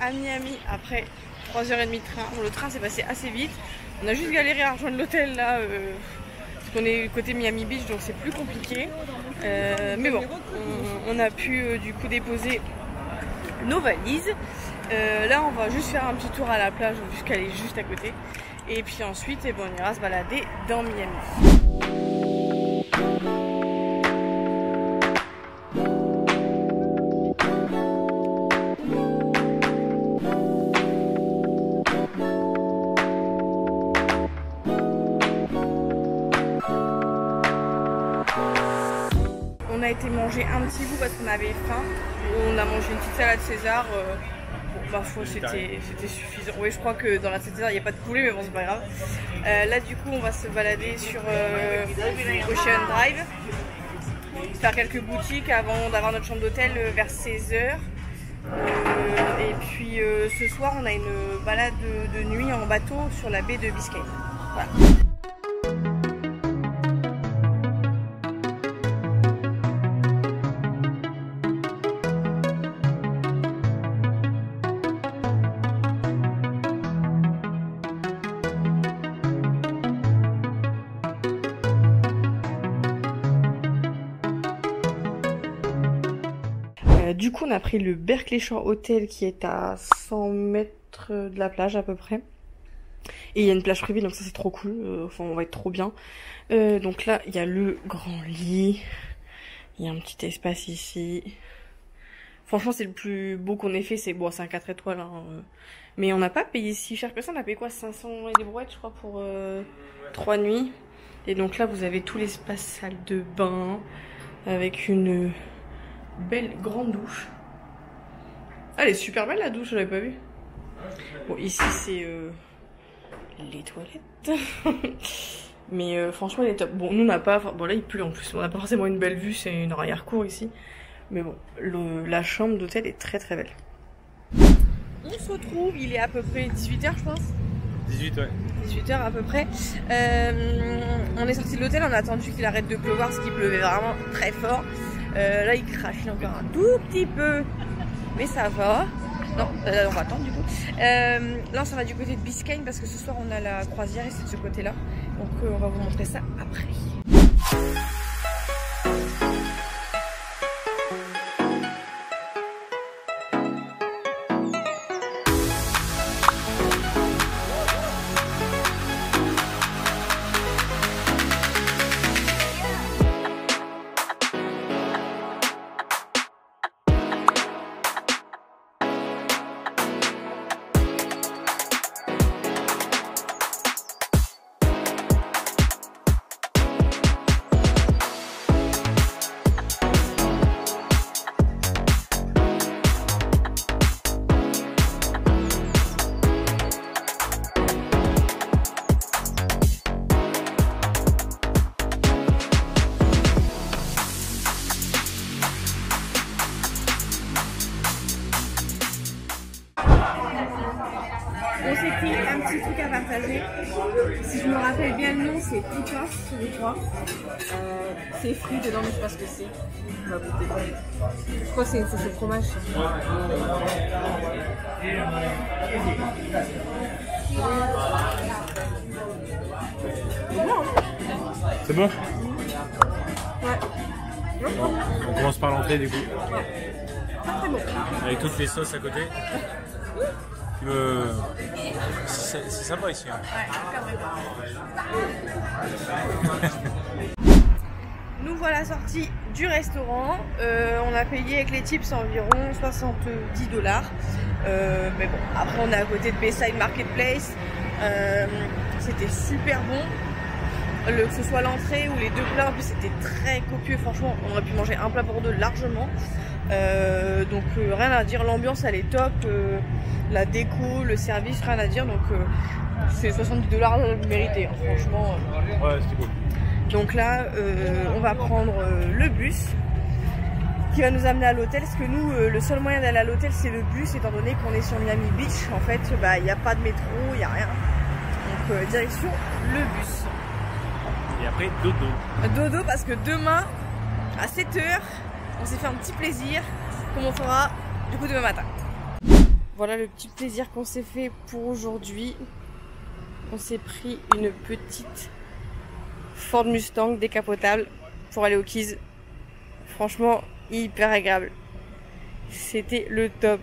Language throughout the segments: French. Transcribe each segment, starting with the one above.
à Miami après 3h30 de train. Bon, le train s'est passé assez vite. On a juste galéré à rejoindre l'hôtel là, parce qu'on est côté Miami Beach, donc c'est plus compliqué. Mais bon, on a pu du coup déposer nos valises. Là, on va juste faire un petit tour à la plage, puisqu'elle est juste à côté. Et puis ensuite, eh ben, on ira se balader dans Miami. On a été manger un petit bout parce qu'on avait faim. On a mangé une petite salade César. Bon, ma foi, c'était suffisant. Oui, je crois que dans la salade César, il n'y a pas de poulet, mais bon, c'est pas grave. Là, du coup, on va se balader sur Ocean Drive. Faire quelques boutiques avant d'avoir notre chambre d'hôtel vers 16h. Et puis, ce soir, on a une balade de nuit en bateau sur la baie de Biscayne. Voilà. Du coup, on a pris le Berkeley Shore Hotel qui est à 100 mètres de la plage à peu près. Et il y a une plage privée, donc ça c'est trop cool. Enfin, on va être trop bien. Donc là, il y a le grand lit. Il y a un petit espace ici. Franchement, c'est le plus beau qu'on ait fait. C'est bon, c'est un 4 étoiles. Hein. Mais on n'a pas payé si cher que ça. On a payé quoi, 500 et des brouettes, je crois, pour 3 nuits. Et donc là, vous avez tout l'espace salle de bain avec une belle grande douche. Elle est super belle la douche, je l'avais pas vue. Bon, ici c'est les toilettes. Mais franchement elle est top. Bon, nous on n'a pas, bon là il pleut en plus, on n'a pas forcément une belle vue, c'est une arrière-cour ici. Mais bon, la chambre d'hôtel est très très belle. On se retrouve, il est à peu près 18h je pense. 18, ouais. 18h à peu près. On est sorti de l'hôtel, on a attendu qu'il arrête de pleuvoir parce qu'il pleuvait vraiment très fort. Là il crache encore un tout petit peu, mais ça va. Non, on va attendre du coup. Là on s'en va du côté de Biscayne parce que ce soir on a la croisière et c'est de ce côté là. Donc on va vous montrer ça après. On s'est pris un petit truc à partager. Si je me rappelle bien le nom, c'est Picos, je crois. C'est fruit dedans, mais je sais pas ce que c'est. Je vais goûter. Je crois que c'est une sauce au fromage. C'est bon? Ouais. Bon, on commence par l'entrée du coup. Très bon. Avec toutes les sauces à côté. C'est sympa ici. Hein. Nous voilà sortis du restaurant. On a payé avec les tips environ 70 $. Mais bon, après on est à côté de Bayside Marketplace. C'était super bon. Que ce soit l'entrée ou les deux plats, en plus c'était très copieux. Franchement, on aurait pu manger un plat pour deux largement. Donc rien à dire, l'ambiance elle est top. La déco, le service, rien à dire. Donc c'est 70 $ mérité, hein, franchement. Ouais, c'était cool. Donc là, on va prendre le bus qui va nous amener à l'hôtel. Parce que nous, le seul moyen d'aller à l'hôtel, c'est le bus, étant donné qu'on est sur Miami Beach. En fait, il n'y a pas de métro, il n'y a rien. Donc direction le bus. Et après, dodo. Dodo, parce que demain, à 7h, on s'est fait un petit plaisir, comme on fera du coup demain matin. Voilà le petit plaisir qu'on s'est fait pour aujourd'hui. On s'est pris une petite Ford Mustang décapotable pour aller au Keys. Franchement, hyper agréable. C'était le top.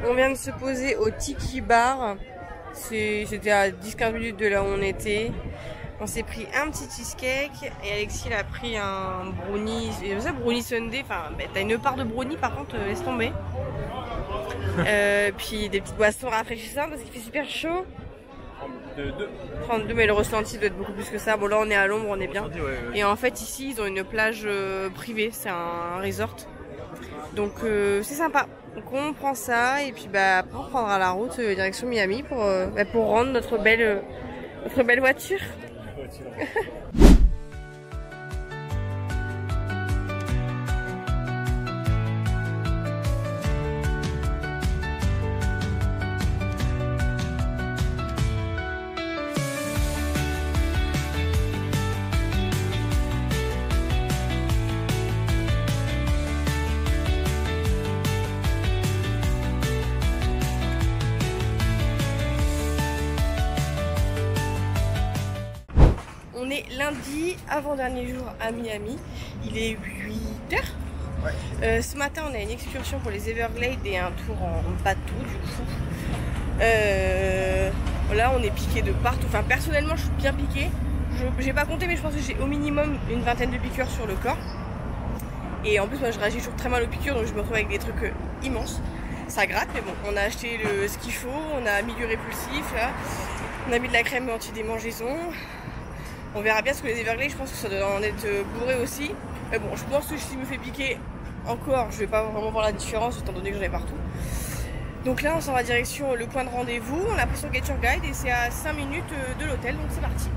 On vient de se poser au Tiki Bar. C'était à 10-15 minutes de là où on était. On s'est pris un petit cheesecake et Alexis il a pris un brownie. C'est ça, brownie sundae. Enfin, bah, t'as une part de brownie par contre, laisse tomber. Puis des petites boissons rafraîchissantes parce qu'il fait super chaud. 32, mais le ressenti doit être beaucoup plus que ça. Bon, là on est à l'ombre, on est bien. Et en fait, ici ils ont une plage privée, c'est un resort. Donc c'est sympa. Donc on prend ça et puis bah après on prendra la route direction Miami pour rendre notre belle voiture. On est lundi, avant-dernier jour à Miami. Il est 8h. Ouais. Ce matin, on a une excursion pour les Everglades et un tour en bateau, du coup. Là, on est piqué de partout. Enfin, personnellement, je suis bien piquée. J'ai pas compté, mais je pense que j'ai au minimum une vingtaine de piqûres sur le corps. Et en plus, moi, je réagis toujours très mal aux piqûres, donc je me retrouve avec des trucs immenses. Ça gratte, mais bon, on a acheté ce qu'il faut. On a mis du répulsif, là. On a mis de la crème anti-démangeaison. On verra bien ce que les Everglades, je pense que ça doit en être bourré aussi. Mais bon, je pense que si je me fais piquer encore, je vais pas vraiment voir la différence étant donné que j'en ai partout. Donc là, on s'en va direction le point de rendez-vous. On a pris son Get Your Guide et c'est à 5 minutes de l'hôtel, donc c'est parti.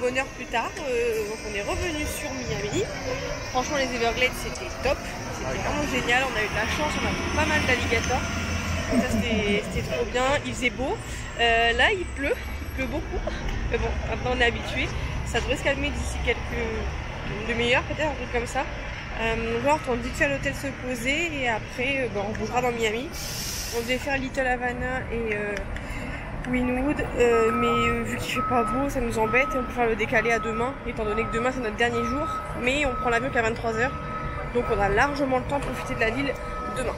Bonne heure plus tard, donc on est revenu sur Miami. Franchement, les Everglades c'était top, c'était vraiment génial. On a eu de la chance, on a vu pas mal d'alligators, donc ça c'était trop bien. Il faisait beau, là il pleut beaucoup, mais bon, maintenant on est habitué. Ça devrait se calmer d'ici une demi-heure peut-être, un truc comme ça. Donc là on retourne vite fait à l'hôtel se poser et après on bougera dans Miami. On devait faire Little Havana Wynwood, mais vu qu'il fait pas beau, ça nous embête et on peut faire le décaler à demain, étant donné que demain c'est notre dernier jour, mais on prend l'avion qu'à 23 h, donc on a largement le temps de profiter de la ville demain.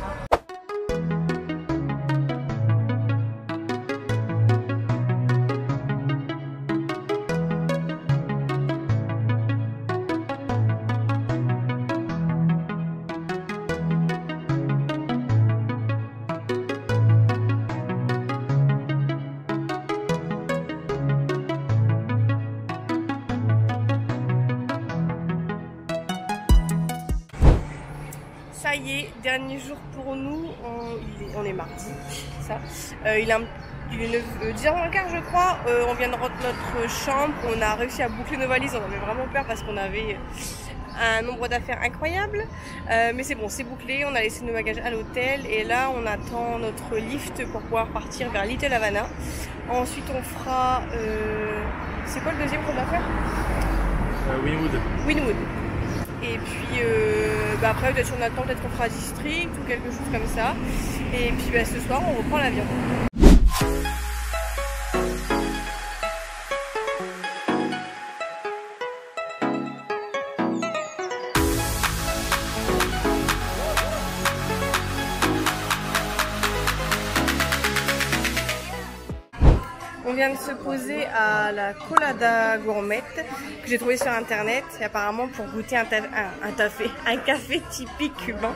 Ça y est, dernier jour pour nous, on est mardi, ça. Il est 10h15 je crois, on vient de rentrer notre chambre, on a réussi à boucler nos valises, on avait vraiment peur parce qu'on avait un nombre d'affaires incroyable, mais c'est bon, c'est bouclé, on a laissé nos bagages à l'hôtel et là on attend notre lift pour pouvoir partir vers Little Havana. Ensuite on fera, c'est quoi le deuxième qu'on doit faire? Wynwood. Et puis après peut-être on attend, peut-être qu'on fera District ou quelque chose comme ça. Et puis ce soir on reprend l'avion. On vient de se poser à la Colada Gourmet que j'ai trouvé sur internet et apparemment pour goûter un café typique cubain.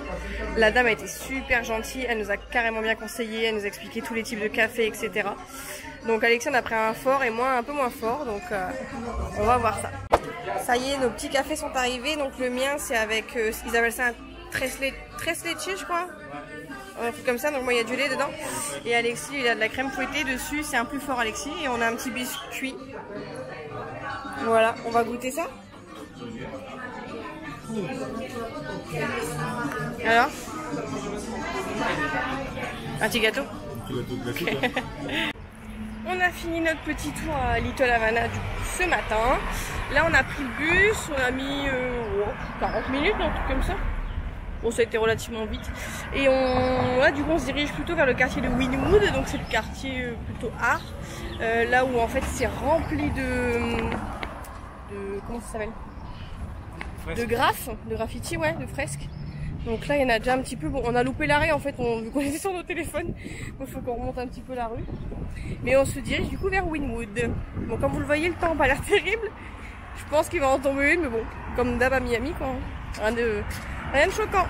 La dame a été super gentille, elle nous a carrément bien conseillé, elle nous a expliqué tous les types de café, etc. Donc Alexis en a pris un fort et moi un peu moins fort, donc on va voir ça. Ça y est, nos petits cafés sont arrivés, donc le mien c'est avec, ils appellent ça un tres leche je crois. Un truc comme ça, donc moi il y a du lait dedans et Alexis il a de la crème fouettée dessus, c'est un plus fort Alexis et on a un petit biscuit. Voilà, on va goûter ça. Alors, un petit gâteau. On a fini notre petit tour à Little Havana ce matin. Là on a pris le bus, on a mis 40 minutes, un truc comme ça. Bon, ça a été relativement vite. Et là, du coup, on se dirige plutôt vers le quartier de Wynwood, donc c'est le quartier plutôt art, là où en fait c'est rempli de comment ça s'appelle? De graffiti, ouais, de fresques. Donc là, il y en a déjà un petit peu. Bon, on a loupé l'arrêt en fait, vu qu'on était sur nos téléphones, donc il faut qu'on remonte un petit peu la rue. Mais on se dirige du coup vers Wynwood. Bon, comme vous le voyez, le temps n'a pas l'air terrible. Je pense qu'il va en tomber une, mais bon, comme d'hab à Miami, quoi. Rien de choquant.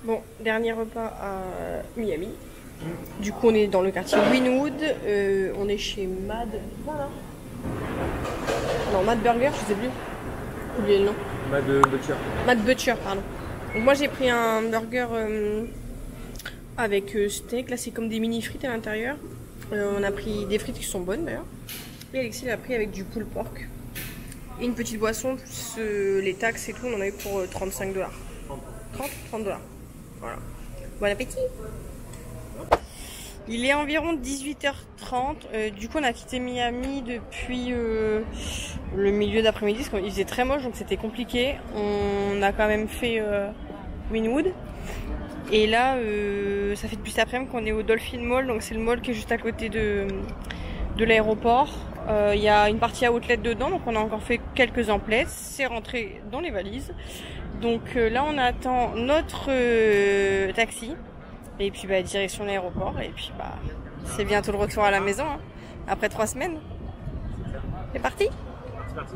Bon, dernier repas à Miami. Du coup, on est dans le quartier Wynwood. On est chez Mad. Voilà. Non, Mad Burger, je sais plus. J'ai oublié le nom. Mad Butcher, pardon. Donc moi j'ai pris un burger avec steak, là c'est comme des mini frites à l'intérieur. On a pris des frites qui sont bonnes d'ailleurs. Et Alexis l'a pris avec du pulled pork. Et une petite boisson plus les taxes et tout, on en a eu pour 35 $. 30 $. Voilà. Bon appétit. Il est environ 18h30, du coup on a quitté Miami depuis le milieu d'après-midi parce qu'il faisait très moche donc c'était compliqué. On a quand même fait Wynwood et là ça fait depuis cet après-midi qu'on est au Dolphin Mall, donc c'est le mall qui est juste à côté de l'aéroport. Il y a une partie à outlet dedans, donc on a encore fait quelques emplettes, c'est rentré dans les valises. Donc là on attend notre taxi. Et puis direction l'aéroport et puis c'est bientôt le retour à la maison hein, après 3 semaines. C'est parti. C'est parti.